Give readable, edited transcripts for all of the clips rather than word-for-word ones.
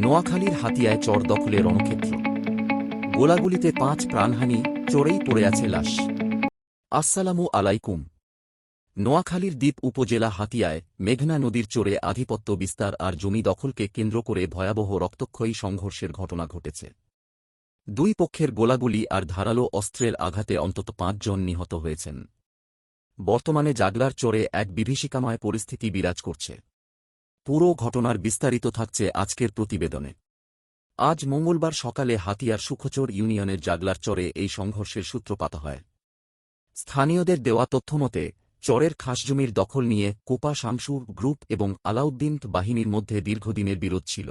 নোয়াখালীর হাতিয়ায় চর দখলে রণক্ষেত্র। গোলাগুলিতে ৫ প্রাণহানি, চরেই পড়ে আছে লাশ। আসসালামু আলাইকুম। নোয়াখালীর দ্বীপ উপজেলা হাতিয়ায় মেঘনা নদীর চরে আধিপত্য বিস্তার আর জমি দখলকে কেন্দ্র করে ভয়াবহ রক্তক্ষয়ী সংঘর্ষের ঘটনা ঘটেছে। দুই পক্ষের গোলাগুলি আর ধারালো অস্ত্রের আঘাতে অন্তত ৫ জন নিহত হয়েছেন। বর্তমানে জাগলার চরে এক বিভীষিকাময় পরিস্থিতি বিরাজ করছে। পুরো ঘটনার বিস্তারিত থাকছে আজকের প্রতিবেদনে। আজ মঙ্গলবার সকালে হাতিয়ার সুখচর ইউনিয়নের জাগলার চরে এই সংঘর্ষের সূত্রপাত হয়। স্থানীয়দের দেওয়া তথ্যমতে চরের খাসজমির দখল নিয়ে কোপা শামসু গ্রুপ এবং আলাউদ্দিন বাহিনীর মধ্যে দীর্ঘদিনের বিরোধ ছিল।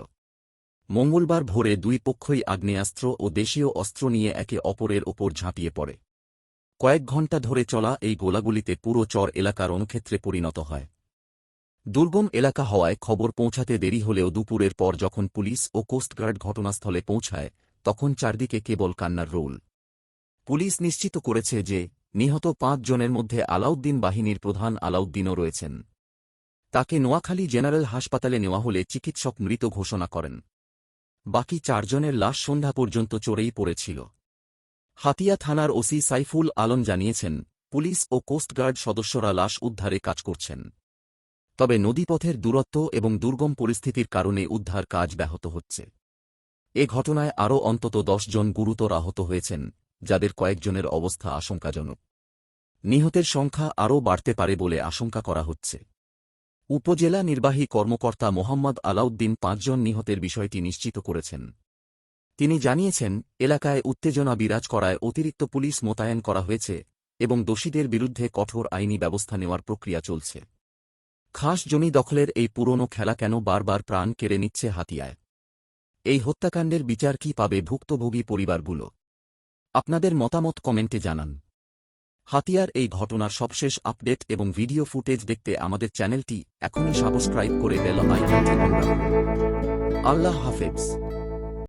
মঙ্গলবার ভোরে দুই পক্ষই আগ্নেয়াস্ত্র ও দেশীয় অস্ত্র নিয়ে একে অপরের ওপর ঝাঁপিয়ে পড়ে। কয়েক ঘণ্টা ধরে চলা এই গোলাগুলিতে পুরো চর এলাকা রণক্ষেত্রে পরিণত হয়। দুর্গম এলাকা হওয়ায় খবর পৌঁছাতে দেরি হলেও দুপুরের পর যখন পুলিশ ও কোস্টগার্ড ঘটনাস্থলে পৌঁছায় তখন চারদিকে কেবল কান্নার রোল। পুলিশ নিশ্চিত করেছে যে নিহত ৫ জনের মধ্যে আলাউদ্দিন বাহিনীর প্রধান আলাউদ্দিনও রয়েছেন। তাকে নোয়াখালী জেনারেল হাসপাতালে নেওয়া হলে চিকিৎসক মৃত ঘোষণা করেন। বাকি ৪ জনের লাশ সন্ধ্যা পর্যন্ত চরেই পড়েছিল। হাতিয়া থানার ওসি সাইফুল আলম জানিয়েছেন, পুলিশ ও কোস্টগার্ড সদস্যরা লাশ উদ্ধারে কাজ করছেন। তবে নদীপথের দূরত্ব এবং দুর্গম পরিস্থিতির কারণে উদ্ধার কাজ ব্যাহত হচ্ছে। এ ঘটনায় আরও অন্তত ১০ জন গুরুতর আহত হয়েছেন, যাদের কয়েকজনের অবস্থা আশঙ্কাজনক। নিহতের সংখ্যা আরও বাড়তে পারে বলে আশঙ্কা করা হচ্ছে। উপজেলা নির্বাহী কর্মকর্তা মোহাম্মদ আলাউদ্দিন ৫ জন নিহতের বিষয়টি নিশ্চিত করেছেন। তিনি জানিয়েছেন, এলাকায় উত্তেজনা বিরাজ করায় অতিরিক্ত পুলিশ মোতায়েন করা হয়েছে এবং দোষীদের বিরুদ্ধে কঠোর আইনি ব্যবস্থা নেওয়ার প্রক্রিয়া চলছে। খাস জমি দখলের এই পুরনো খেলা কেন বারবার প্রাণ কেড়ে নিচ্ছে হাতিয়ায়? এই হত্যাকাণ্ডের বিচার কি পাবে ভুক্তভোগী পরিবারগুলো? আপনাদের মতামত কমেন্টে জানান। হাতিয়ার এই ঘটনার সবশেষ আপডেট এবং ভিডিও ফুটেজ দেখতে আমাদের চ্যানেলটি এখনই সাবস্ক্রাইব করে বেল আইকনটি অন রাখুন। আল্লাহ হাফেজ।